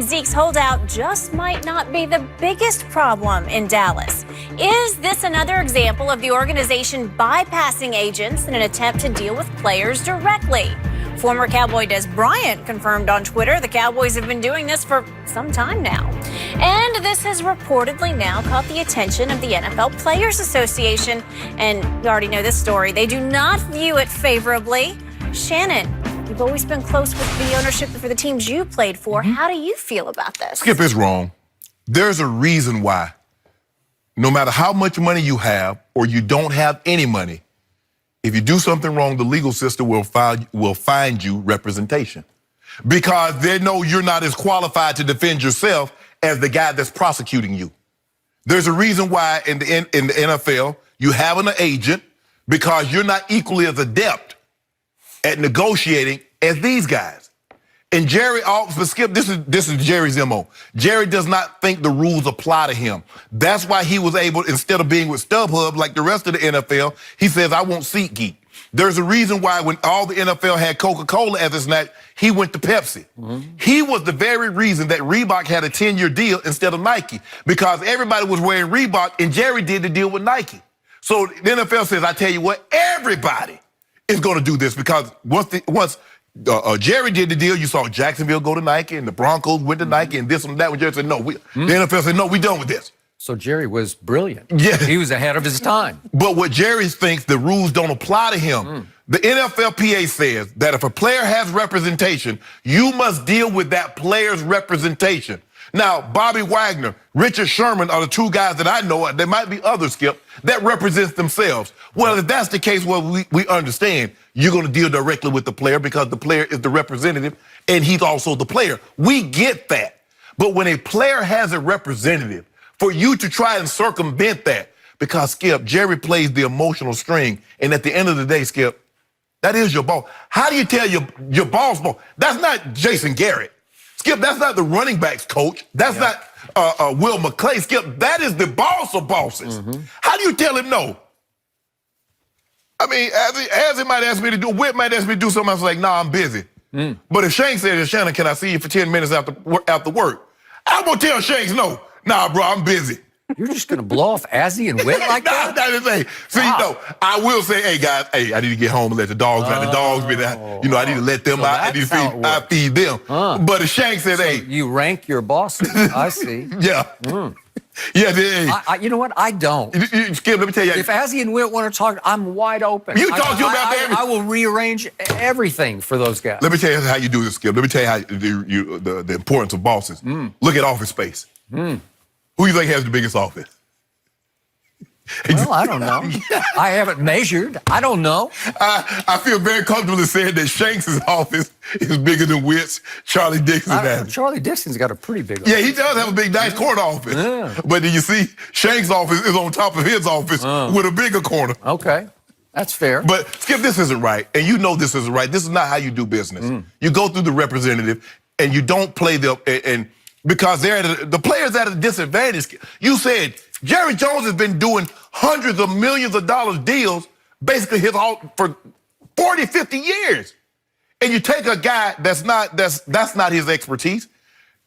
Zeke's holdout just might not be the biggest problem in Dallas. Is this another example of the organization bypassing agents in an attempt to deal with players directly? Former Cowboy Des Bryant confirmed on Twitter the Cowboys have been doing this for some time now. And this has reportedly now caught the attention of the NFL Players Association. And you already know this story. They do not view it favorably. Shannon, you've always been close with the ownership for the teams you played for. How do you feel about this? Skip is wrong. There's a reason why. No matter how much money you have or you don't have any money, if you do something wrong, the legal system will find you representation. Because they know you're not as qualified to defend yourself as the guy that's prosecuting you. There's a reason why in the NFL you have an agent, because you're not equally as adept at negotiating as these guys. And Jerry, but Skip, this is Jerry's MO. Jerry does not think the rules apply to him. That's why he was able, instead of being with StubHub like the rest of the NFL, he says, I want SeatGeek. There's a reason why when all the NFL had Coca-Cola as its snack, he went to Pepsi. He was the very reason that Reebok had a 10-year deal instead of Nike, because everybody was wearing Reebok and Jerry did the deal with Nike. So the NFL says, I tell you what, everybody is going to do this, because once Jerry did the deal, you saw Jacksonville go to Nike and the Broncos went to Nike and this and that. When Jerry said, no, the NFL said, no, we done with this. So Jerry was brilliant. Yeah. He was ahead of his time. But what Jerry thinks, the rules don't apply to him. The NFLPA says that if a player has representation, you must deal with that player's representation. Now, Bobby Wagner, Richard Sherman are the two guys that I know, there might be others, Skip, that represents themselves. Well, if that's the case, well, we understand you're going to deal directly with the player because the player is the representative and he's also the player. We get that. But when a player has a representative, for you to try and circumvent that, because, Skip, Jerry plays the emotional string, and at the end of the day, Skip, that is your boss. How do you tell your boss? That's not Jason Garrett. Skip, that's not the running backs coach. That's not Will McClay. Skip, that is the boss of bosses. How do you tell him no? I mean, as he might ask me to do, Whit might ask me to do something, I was like, nah, I'm busy. But if Shanks says, Shannon, can I see you for 10 minutes after work? I'm going to tell Shanks no. Nah, bro, I'm busy. You're just going to blow off Azzy and Whit like that? Not to say. See, no, I will say, hey, guys, hey, I need to get home and let the dogs out. The dogs be there. You know, I need to let them out. I feed them. But if Shank said, hey. You rank your bosses. I see. Yeah. Yeah, you know what? I don't. Skip, let me tell you. If Azzy and Whit want to talk, I'm wide open. You talk to you about everything. I will rearrange everything for those guys. Let me tell you how you do this, Skip. Let me tell you how the importance of bosses. Look at office space. Who do you think has the biggest office? Well, I don't know. I haven't measured. I don't know. I feel very comfortable in saying that Shanks' office is bigger than Witt's, Charlie Dixon's. Charlie Dixon's got a pretty big office. Yeah, he does have a big, nice corner office. Yeah. But then you see, Shanks' office is on top of his office with a bigger corner. Okay. That's fair. But, Skip, this isn't right. And you know this isn't right. This is not how you do business. You go through the representative and you don't play because they're the players at a disadvantage. You said Jerry Jones has been doing hundreds of millions of dollars deals basically for 40, 50 years. And you take a guy that's not his expertise.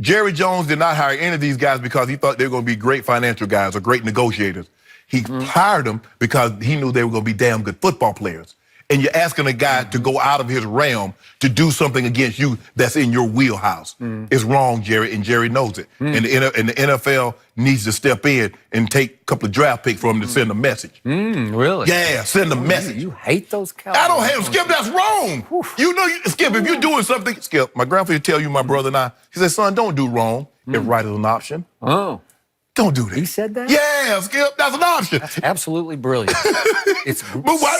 Jerry Jones did not hire any of these guys because he thought they were going to be great financial guys or great negotiators. He hired them because he knew they were going to be damn good football players. And you're asking a guy to go out of his realm to do something against you that's in your wheelhouse. It's wrong, Jerry, and Jerry knows it. And the NFL needs to step in and take a couple of draft picks from him to send a message. Really? Yeah, send a message. You hate those Cowboys? I don't hate them, Skip. That's wrong. You know, Skip, if you're doing something, Skip, my grandfather tell you, my brother and I, he said, son, don't do wrong if right is an option. Don't do that. He said that? Yeah, Skip, that's an option. That's absolutely brilliant. It's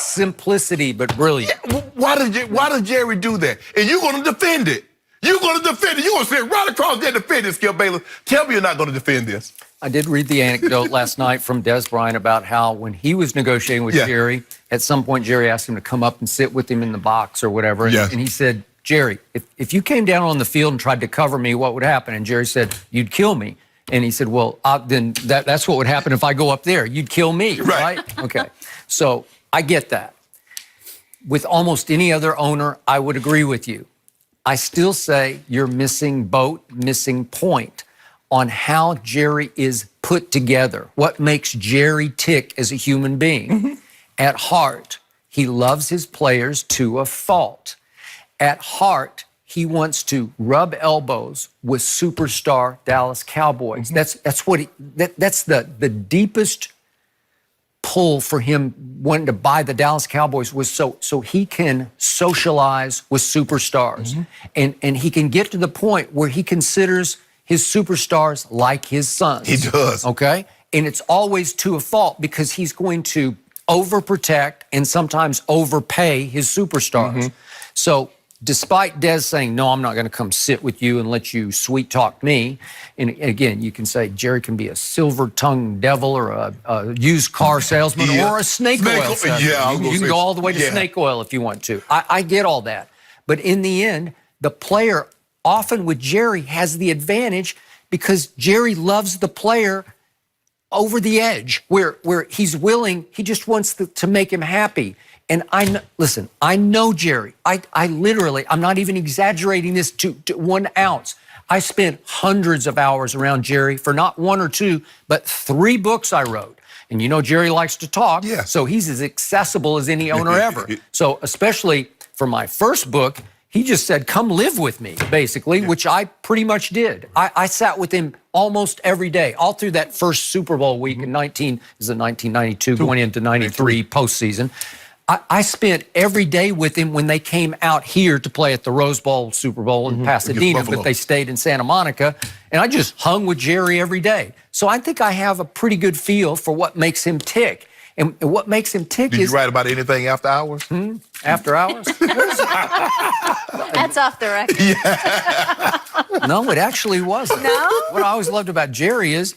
simplicity, but brilliant. Yeah, why does Jerry do that? And you're going to defend it. You're going to defend it. You're going to sit right across there and defend it, Skip Bayless. Tell me you're not going to defend this. I did read the anecdote last night from Des Bryant about how when he was negotiating with Jerry, at some point Jerry asked him to come up and sit with him in the box or whatever. And he said, Jerry, if you came down on the field and tried to cover me, what would happen? And Jerry said, you'd kill me. And he said, well, then that's what would happen if I go up there. You'd kill me, right? Okay. So I get that. With almost any other owner, I would agree with you. I still say you're missing point on how Jerry is put together, what makes Jerry tick as a human being. At heart, he loves his players to a fault. At heart, he wants to rub elbows with superstar Dallas Cowboys. That's the deepest pull for him wanting to buy the Dallas Cowboys was so he can socialize with superstars. And he can get to the point where he considers his superstars like his sons. He does. Okay? And it's always to a fault because he's going to overprotect and sometimes overpay his superstars. So despite Des saying, no, I'm not going to come sit with you and let you sweet talk me. And again, you can say Jerry can be a silver-tongued devil or a used car salesman or a snake oil salesman. You can go all the way to snake oil if you want to. I get all that. But in the end, the player often with Jerry has the advantage because Jerry loves the player over the edge where he's willing, he just wants to make him happy. And listen, I know Jerry. I literally, I'm not even exaggerating this to 1 ounce. I spent hundreds of hours around Jerry for not 1 or 2, but 3 books I wrote. And you know Jerry likes to talk, so he's as accessible as any owner ever. So especially for my first book, he just said, come live with me, basically, which I pretty much did. I sat with him almost every day, all through that first Super Bowl week in 1992, going into 93 postseason. I spent every day with him when they came out here to play at the Rose Bowl, Super Bowl in Pasadena, but they stayed in Santa Monica. And I just hung with Jerry every day. So I think I have a pretty good feel for what makes him tick. And what makes him tick is... Did you write about anything after hours? After hours? That's off the record. No, it actually wasn't. No? What I always loved about Jerry is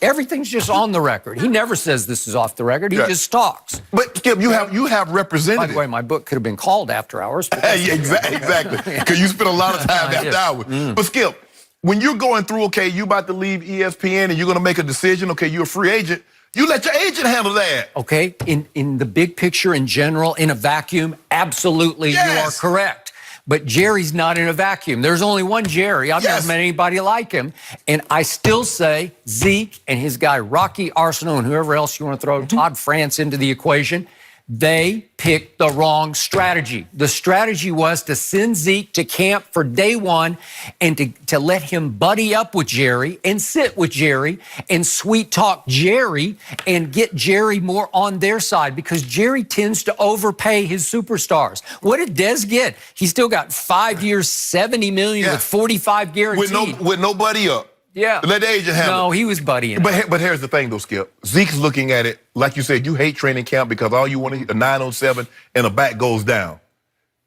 everything's just on the record. He never says this is off the record. He just talks. But Skip, you have representatives. By the way, my book could have been called After Hours. Exactly. Because you spent a lot of time after hours. But Skip, when you're going through, okay, you about to leave ESPN and you're going to make a decision, okay, you're a free agent, you let your agent handle that. Okay, in the big picture in general, in a vacuum, absolutely you are correct. But Jerry's not in a vacuum. There's only one Jerry. I've never met anybody like him. And I still say Zeke and his guy Rocky Arsenault and whoever else you want to throw, Todd France into the equation, they picked the wrong strategy. The strategy was to send Zeke to camp for day 1 and to let him buddy up with Jerry and sit with Jerry and sweet talk Jerry and get Jerry more on their side because Jerry tends to overpay his superstars. What did Des get? He still got 5 years, $70 million with 45 guaranteed. With nobody up. Yeah. Let the agent handle it. No, he was buddying. But here's the thing, though, Skip. Zeke's looking at it, like you said, you hate training camp because all you want to hit a 907 and a back goes down.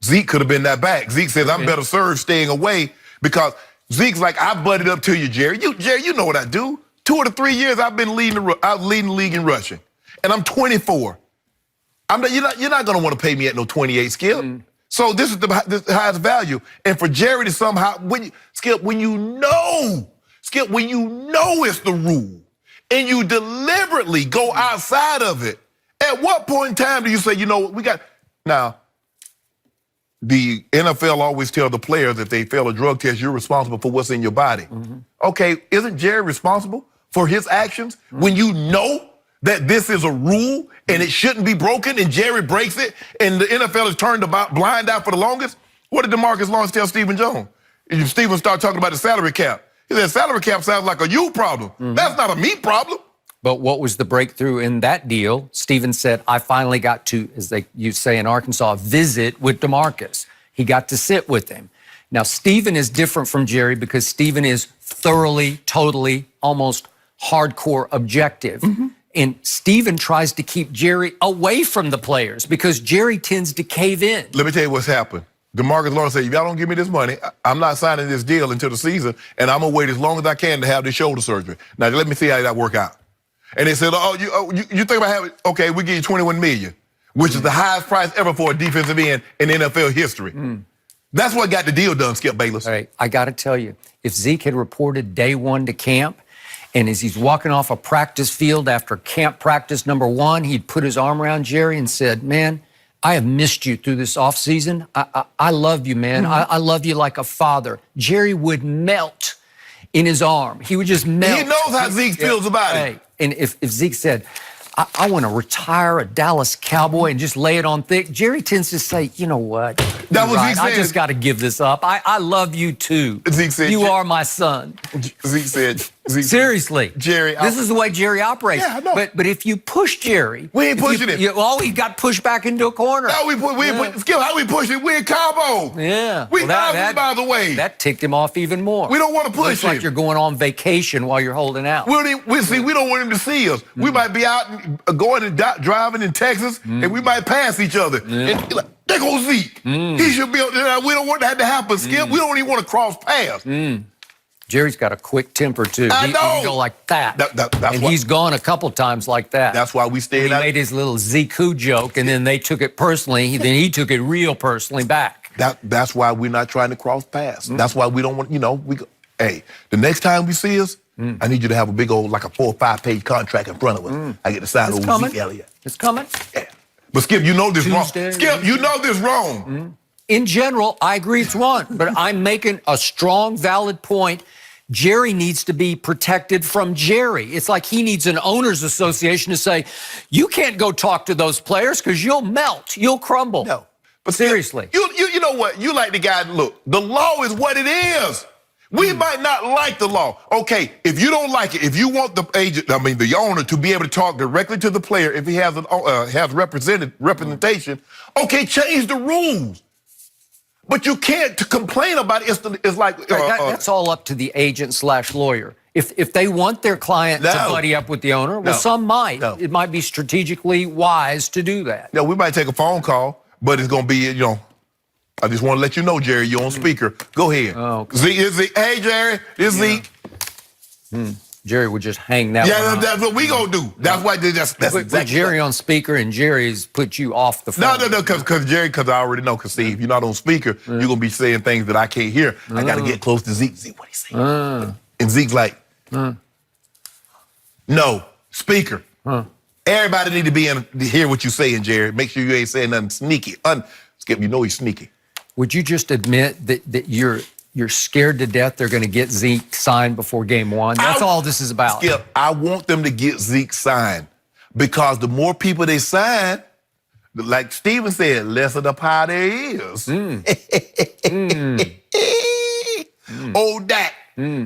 Zeke could have been that back. Zeke says, I'm better served staying away because Zeke's like, I butted up to you, Jerry. Jerry, you know what I do. 2 or 3 years I've been leading the league in rushing, and I'm 24. You're not going to want to pay me at no 28, Skip. So this is the highest value. And for Jerry to somehow, Skip, when you know it's the rule and you deliberately go outside of it, at what point in time do you say, you know, now, the NFL always tell the players if they fail a drug test, you're responsible for what's in your body. Okay, isn't Jerry responsible for his actions when you know that this is a rule and it shouldn't be broken and Jerry breaks it and the NFL has turned a blind eye for the longest? What did DeMarcus Lawrence tell Stephen Jones? Stephen started talking about the salary cap. He said, salary cap sounds like a you problem. That's not a me problem. But what was the breakthrough in that deal? Stephen said, I finally got to, as you say in Arkansas, visit with DeMarcus. He got to sit with him. Now, Stephen is different from Jerry because Stephen is thoroughly, totally, almost hardcore objective. And Stephen tries to keep Jerry away from the players because Jerry tends to cave in. Let me tell you what's happened. DeMarcus Lawrence said, if y'all don't give me this money, I'm not signing this deal until the season, and I'm going to wait as long as I can to have this shoulder surgery. Now, let me see how that work out. And they said, you think about having, okay, we give you $21 million, which is the highest price ever for a defensive end in NFL history. That's what got the deal done, Skip Bayless. All right, I got to tell you, if Zeke had reported day 1 to camp, and as he's walking off a practice field after camp practice number 1, he'd put his arm around Jerry and said, man, I have missed you through this offseason. I love you, man. I love you like a father. Jerry would melt in his arm. He would just melt. He knows how Zeke feels about it. And if Zeke said, I want to retire a Dallas Cowboy and just lay it on thick, Jerry tends to say, you know what? That was Zeke said. I just got to give this up. I love you too. Zeke said, you are my son. Zeke said, seriously, Jerry. This is the way Jerry operates. Yeah, I know. But if you push Jerry, we ain't pushing it. He got pushed back into a corner. No, Skip, how we push it? We in Cabo. Yeah. We by the way. That ticked him off even more. We don't want to push Looks like you're going on vacation while you're holding out. We don't want him to see us. We might be out and going and driving in Texas, and we might pass each other. And like, there goes Zeke. He should be. We don't want that to happen, Skip. We don't even want to cross paths. Jerry's got a quick temper too. I know. He can go like that. That's he's gone a couple times like that. That's why we stayed out. He made his little Zeke who joke, and then they took it personally. Then he took it real personally back. That's why we're not trying to cross paths. That's why we don't want. Hey, the next time we see us, I need you to have a big old, like a 4 or 5 page contract in front of us. I get to sign old Zeke Elliott. It's coming. Yeah. But Skip, you know this wrong. Skip, you know this wrong. In general, I agree it's wrong, but I'm making a strong, valid point. Jerry needs to be protected from Jerry. It's like he needs an owners association to say, you can't go talk to those players because you'll melt, you'll crumble. No, but seriously. You know what? You like the guy, look, the law is what it is. We might not like the law. Okay, if you don't like it, if you want the owner to be able to talk directly to the player if he has representation, okay, change the rules. But you can't complain about it. It's like that's all up to the agent/lawyer. If they want their client to buddy up with the owner, well, some might. It might be strategically wise to do that. Yeah, we might take a phone call, but it's gonna be, I just want to let you know, Jerry, you're on speaker. Go ahead. Oh, okay. Zeke, hey, Jerry, it's Zeke. Jerry would just hang that one that's what we gonna do. That's why that's exactly. Put Jerry on speaker, and Jerry's put you off the phone. No, because I already know. Because see, if you're not on speaker, you're gonna be saying things that I can't hear. I gotta get close to Zeke. Zeke, what he saying? And Zeke's like, no, speaker. Everybody need to be in to hear what you're saying, Jerry. Make sure you ain't saying nothing sneaky. Skip, you know he's sneaky. Would you just admit that you're scared to death they're going to get Zeke signed before game one? That's all this is about. Skip, I want them to get Zeke signed because the more people they sign, like Steven said, less of the pie there is. Old Dak.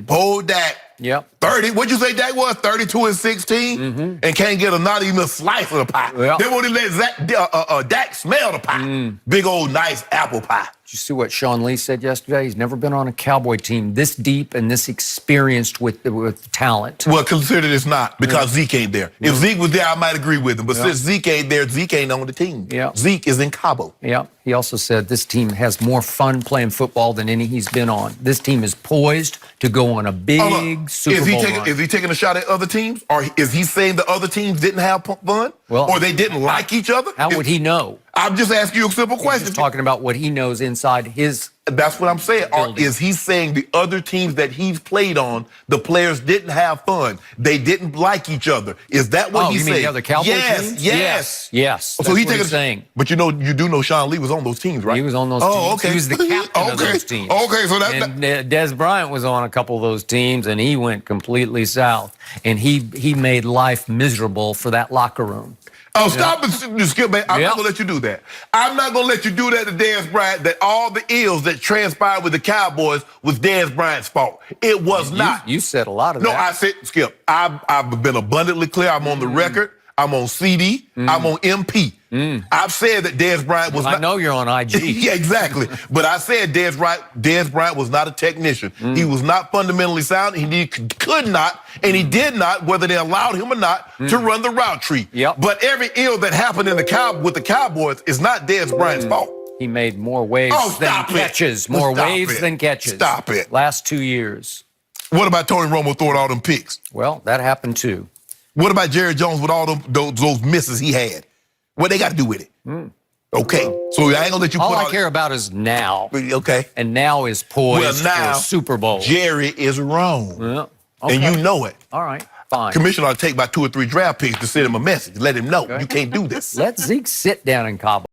Old Dak. Yep. 30, what'd you say Dak was? 32 and 16? And can't get not even a slice of the pie. Yep. They won't even let Dak smell the pie. Big old nice apple pie. Did you see what Sean Lee said yesterday? He's never been on a Cowboy team this deep and this experienced with talent. Well, consider this not, because Zeke ain't there. If Zeke was there, I might agree with him. But since Zeke ain't there, Zeke ain't on the team. Zeke is in Cabo. Yeah. He also said this team has more fun playing football than any he's been on. This team is poised to go on a big Super Bowl run. Is he taking a shot at other teams? Or is he saying the other teams didn't have fun? Or they didn't like each other? How would he know? I'm just asking you a simple question. He's talking about what he knows inside his. That's what I'm saying. Or is he saying the other teams that he's played on, the players didn't have fun? They didn't like each other. Is that what he's saying? Mean the other Cowboy teams? Yes. So he's taking. Saying. But you do know Sean Lee was on those teams, right? He was on those teams. Oh, okay. He was the captain of those teams. Okay, so and Des Bryant was on a couple of those teams, and he went completely south. And he made life miserable for that locker room. Oh, stop it, Skip, man. I'm not going to let you do that. I'm not going to let you do that to Dez Bryant, that all the ills that transpired with the Cowboys was Dez Bryant's fault. It was not. You said a lot of that. No, I said, Skip, I've been abundantly clear. I'm on the record. I'm on CD. I'm on MP. I've said that Dez Bryant was not. I know you're on IG. Yeah, exactly. But I said Dez Bryant was not a technician. He was not fundamentally sound. He could not, and he did not, whether they allowed him or not, to run the route tree. But every ill that happened with the Cowboys is not Dez Bryant's fault. He made more waves than catches. More waves than catches. Stop it. Last 2 years. What about Tony Romo throwing all them picks? Well, that happened too. What about Jerry Jones with all those misses he had? What they got to do with it? Okay, so I ain't gonna let you. All I care about is now. Okay, and now is poised for Super Bowl. Jerry is wrong, and you know it. All right, fine. Commissioner ought to take about 2 or 3 draft picks to send him a message, let him know you can't do this. Let Zeke sit down in Cabo.